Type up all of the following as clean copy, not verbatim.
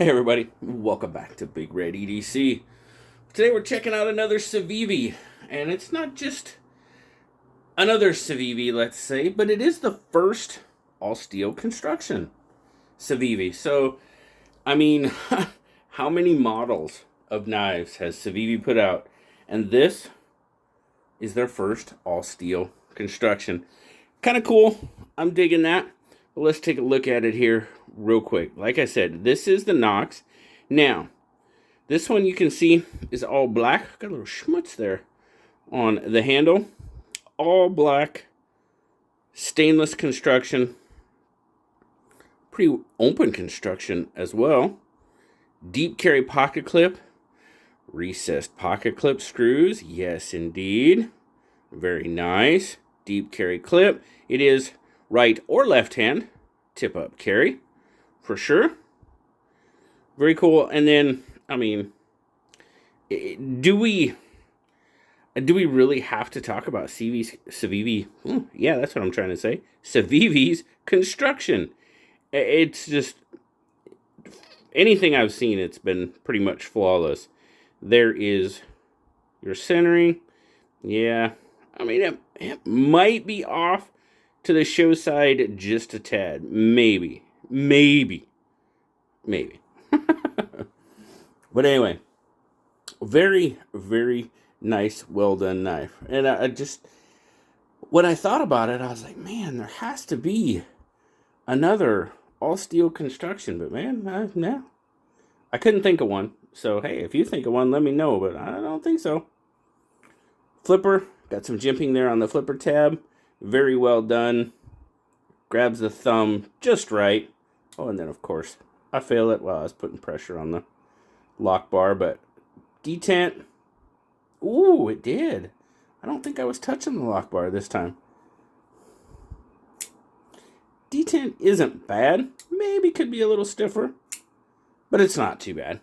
Hey everybody, welcome back to BigRedEDC. Today we're checking out another Civivi, and it's not just another Civivi, let's say, but it is the first all-steel construction Civivi. So, I mean, how many models of knives has Civivi put out? And this is their first all-steel construction. Kind of cool. I'm digging that. But let's take a look at it here real quick. Like I said, this is the Knox. Now, this one you can see is all black. Got a little schmutz there on the handle. All black, stainless construction. Pretty open construction as well. Deep carry pocket clip. Recessed pocket clip screws. Yes, indeed. Very nice. Deep carry clip. It is right or left hand tip up carry for sure. Very cool. And then, I mean, do we really have to talk about Civivi? Yeah, that's what I'm trying to say. Civivi's construction. It's just anything I've seen, it's been pretty much flawless. There is your centering. Yeah, I mean, it might be off to the show side just a tad. Maybe. But anyway, very, very nice, well done knife. And I just, when I thought about it, I was like, man, there has to be another all steel construction. But man, no, I couldn't think of one. So hey, if you think of one, let me know. But I don't think so. Flipper, got some jimping there on the flipper tab. Very well done. Grabs the thumb just right. Oh, and then of course, I failed it while I was putting pressure on the lock bar, but detent. Ooh, it did. I don't think I was touching the lock bar this time. Detent isn't bad. Maybe could be a little stiffer, but it's not too bad.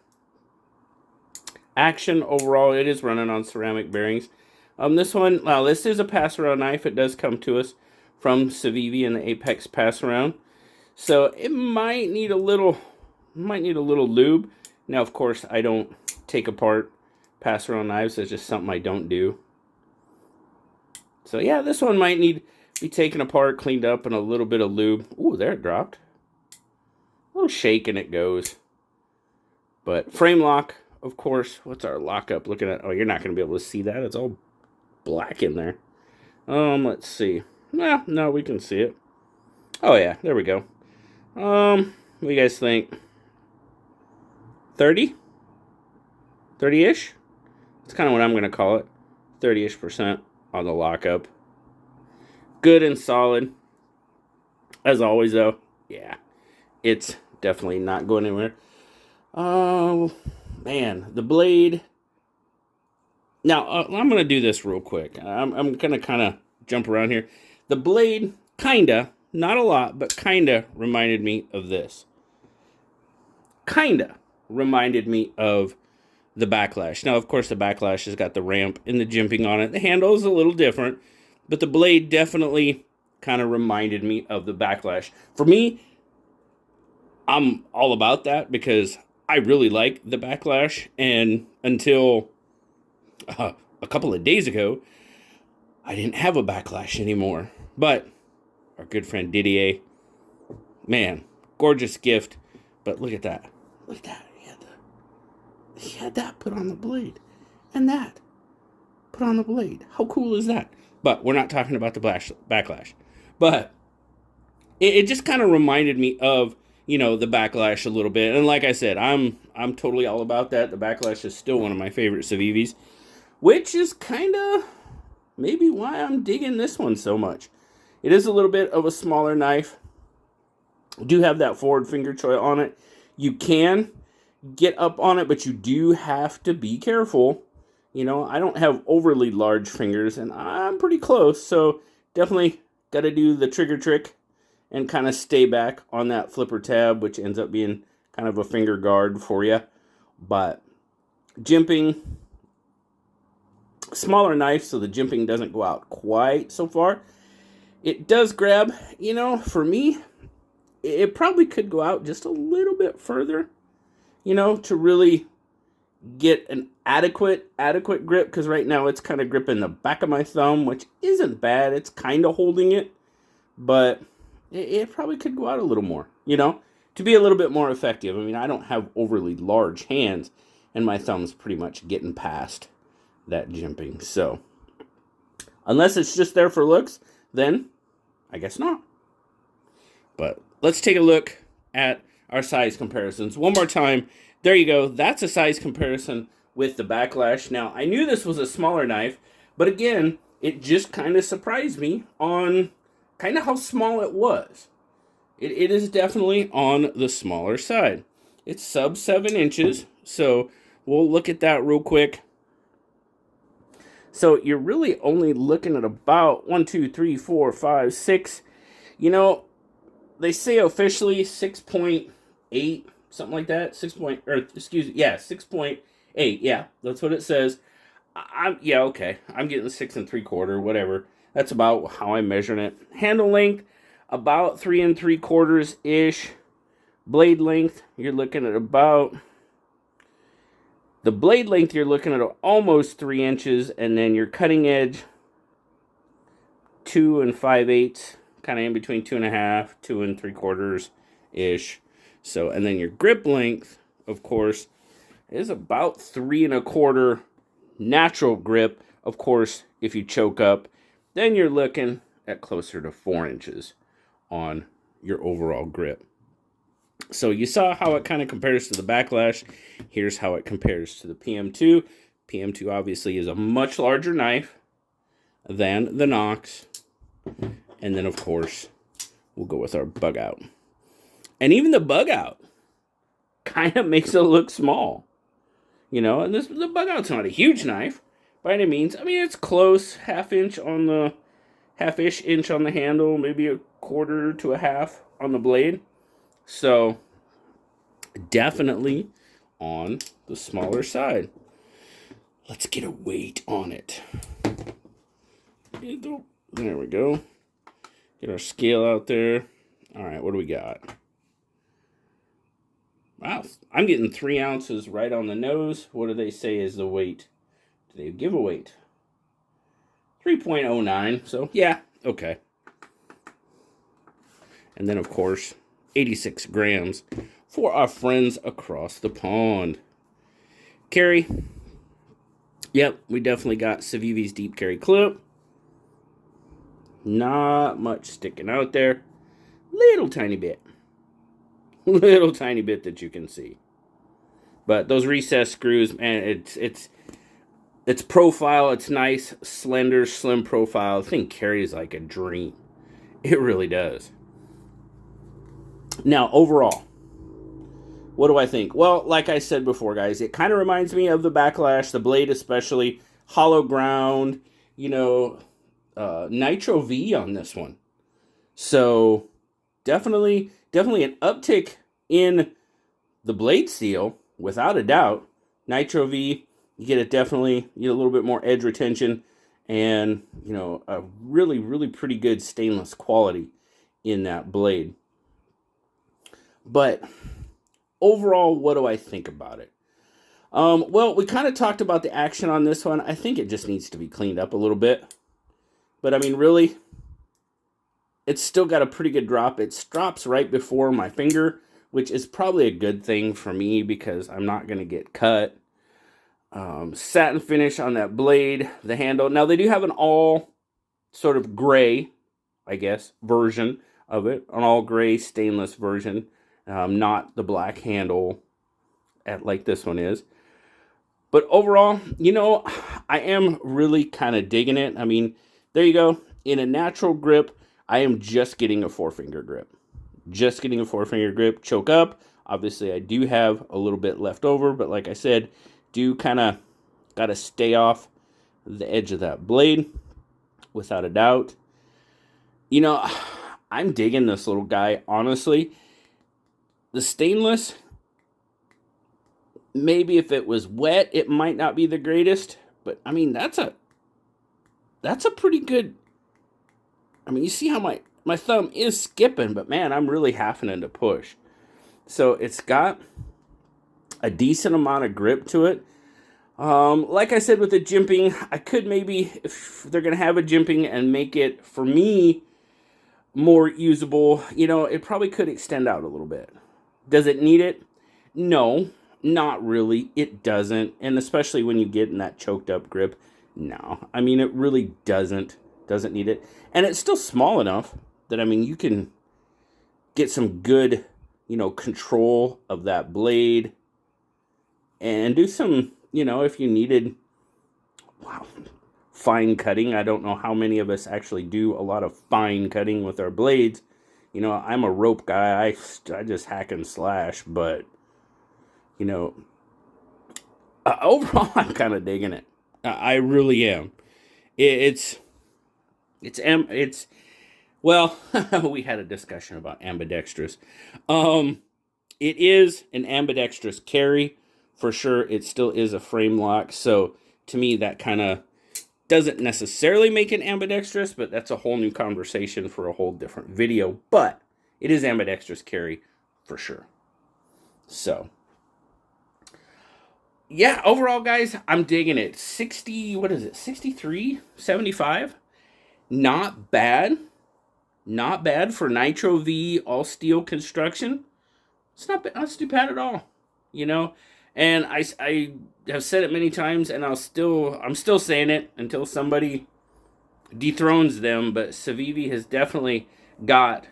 Action overall, it is running on ceramic bearings. This one, well, this is a pass-around knife. It does come to us from Civivi and the Apex pass-around. So it might need a little lube. Now, of course, I don't take apart pass-around knives. It's just something I don't do. So yeah, this one might need to be taken apart, cleaned up, and a little bit of lube. Ooh, there it dropped. A little shake and it goes. But frame lock, of course. What's our lockup looking at? Oh, you're not going to be able to see that. It's all black in there. Let's see. Well, no, we can see it. Oh yeah, there we go. What do you guys think? 30? 30-ish? That's kind of what I'm going to call it. 30-ish% on the lockup. Good and solid. As always, though, yeah, it's definitely not going anywhere. Oh, man, the blade. Now, I'm going to do this real quick. I'm going to kind of jump around here. The blade, kinda, not a lot, but kinda reminded me of this. Kinda reminded me of the Backlash. Now, of course, the Backlash has got the ramp and the jimping on it. The handle is a little different, but the blade definitely kind of reminded me of the Backlash. For me, I'm all about that because I really like the Backlash, and until a couple of days ago, I didn't have a Backlash anymore. But our good friend Didier, man, gorgeous gift. But look at that. Look at that. He had that put on the blade. And that put on the blade. How cool is that? But we're not talking about the Backlash. But it just kind of reminded me of, you know, the Backlash a little bit. And like I said, I'm totally all about that. The Backlash is still one of my favorite Civivis, which is kind of maybe why I'm digging this one so much. It is a little bit of a smaller knife. Do have that forward finger choil on it. You can get up on it, but you do have to be careful. You know, I don't have overly large fingers, and I'm pretty close, so definitely got to do the trigger trick and kind of stay back on that flipper tab, which ends up being kind of a finger guard for you. But jimping, smaller knife, so the jimping doesn't go out quite so far. It does grab, you know, for me, it probably could go out just a little bit further you know, to really get an adequate grip, because right now it's kind of gripping the back of my thumb, which isn't bad. It's kind of holding it, but it probably could go out a little more, you know, to be a little bit more effective. I mean, I don't have overly large hands, and my thumb's pretty much getting past that jimping. So unless it's just there for looks, then I guess not. But let's take a look at our size comparisons one more time. There you go. That's a size comparison with the Backlash. Now, I knew this was a smaller knife, but again, it just kind of surprised me on kind of how small it was. It is definitely on the smaller side. It's sub 7 inches, so we'll look at that real quick. So you're really only looking at about 1, 2, 3, 4, 5, 6. You know, they say officially 6.8, something like that. 6.8. Yeah, that's what it says. Yeah, okay. I'm getting 6 3/4, whatever. That's about how I'm measuring it. Handle length, about 3 3/4 ish. Blade length, you're looking at about. The blade length, you're looking at almost 3 inches, and then your cutting edge, 2 5/8, kind of in between 2 1/2, 2 3/4 ish. So, and then your grip length, of course, is about 3 1/4 natural grip. Of course, if you choke up, then you're looking at closer to 4 inches on your overall grip. So you saw how it kind of compares to the Backlash. Here's how it compares to the PM2. PM2 obviously is a much larger knife than the Knox. And then, of course, we'll go with our bug out. And even the bug out kind of makes it look small. You know, and the bug out's not a huge knife by any means. I mean, it's close, half-ish inch on the handle, maybe 1/4 to 1/2 on the blade. So, definitely on the smaller side. Let's get a weight on it. There we go. Get our scale out there. All right, what do we got? Wow, I'm getting 3 ounces right on the nose. What do they say is the weight? Do they give a weight? 3.09, so yeah, okay. And then, of course, 86 grams for our friends across the pond. Carry. Yep, we definitely got Civivi's deep carry clip. Not much sticking out there. Little tiny bit. Little tiny bit that you can see. But those recessed screws, man, it's profile. It's nice, slender, slim profile. The thing carries like a dream. It really does. Now, overall, what do I think? Well, like I said before, guys, it kind of reminds me of the Backlash, the blade especially, hollow ground, you know, Nitro-V on this one. So, definitely an uptick in the blade steel, without a doubt. Nitro-V, you get a little bit more edge retention, and, you know, a really, really pretty good stainless quality in that blade. But overall, what do I think about it? Well, we kind of talked about the action on this one. I think it just needs to be cleaned up a little bit. But, I mean, really, it's still got a pretty good drop. It drops right before my finger, which is probably a good thing for me because I'm not going to get cut. Satin finish on that blade, the handle. Now, they do have an all sort of gray, I guess, version of it. An all gray stainless version. Not the black handle like this one is. But overall, you know, I am really kind of digging it. I mean, there you go. In a natural grip, I am just getting a 4-finger grip. Just getting a 4-finger grip. Choke up. Obviously, I do have a little bit left over, but like I said, do kind of got to stay off the edge of that blade, without a doubt. You know, I'm digging this little guy, honestly. The stainless, maybe if it was wet, it might not be the greatest. But, I mean, that's a pretty good... I mean, you see how my thumb is skipping, but, man, I'm really having to push. So, it's got a decent amount of grip to it. Like I said with the jimping, I could maybe, if they're going to have a jimping and make it, for me, more usable, it probably could extend out a little bit. Does it need it? No, not really. It doesn't. And especially when you get in that choked up grip, no. I mean, it really doesn't need it. And it's still small enough that, I mean, you can get some good, control of that blade and do some, if you needed, fine cutting. I don't know how many of us actually do a lot of fine cutting with our blades. I'm a rope guy. I just hack and slash, but, overall, I'm kind of digging it. I really am. Well, we had a discussion about ambidextrous. It is an ambidextrous carry. For sure, it still is a frame lock. So, to me, that kind of doesn't necessarily make it ambidextrous, but that's a whole new conversation for a whole different video. But it is ambidextrous carry for sure. So, yeah, overall, guys, I'm digging it. 63.75? Not bad. Not bad for Nitro-V all steel construction. It's not too bad at all, And I have said it many times, and I'm still saying it until somebody dethrones them. But Civivi has definitely got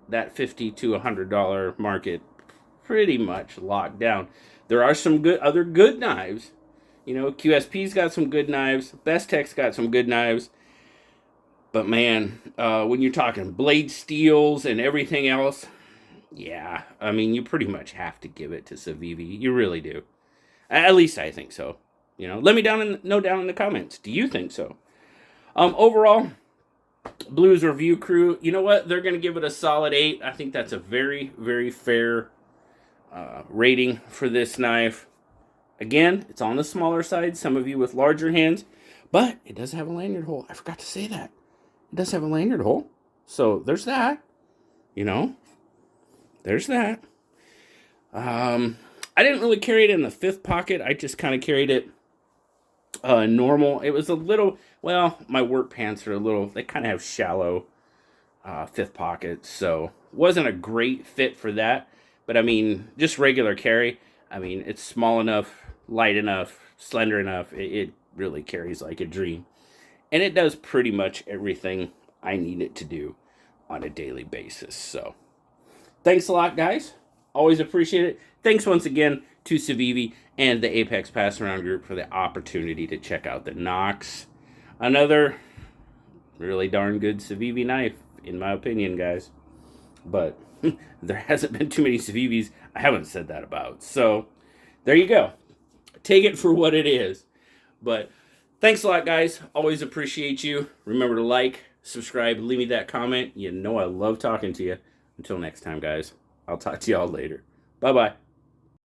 that $50 to $100 market pretty much locked down. There are some other good knives. QSP's got some good knives. Bestech's got some good knives. But man, when you're talking blade steels and everything else, yeah, I mean, you pretty much have to give it to Civivi. You really do. At least I think so. Let me know down in the comments. Do you think so? Overall, Blues review crew, you know what? They're going to give it a solid 8. I think that's a very, very fair rating for this knife. Again, it's on the smaller side. Some of you with larger hands. But it does have a lanyard hole. I forgot to say that. It does have a lanyard hole. So there's that. There's that. I didn't really carry it in the 5th pocket. I just kind of carried it normal. It was a little, well, my work pants are they kind of have shallow 5th pockets. So wasn't a great fit for that. But I mean, just regular carry. I mean, it's small enough, light enough, slender enough. It really carries like a dream. And it does pretty much everything I need it to do on a daily basis. So, thanks a lot, guys. Always appreciate it. Thanks once again to Civivi and the Apex Pass Around group for the opportunity to check out the Knox. Another really darn good Civivi knife, in my opinion, guys. But there hasn't been too many Civivis I haven't said that about. So, there you go. Take it for what it is. But thanks a lot, guys. Always appreciate you. Remember to like, subscribe, leave me that comment. I love talking to you. Until next time, guys. I'll talk to y'all later. Bye-bye.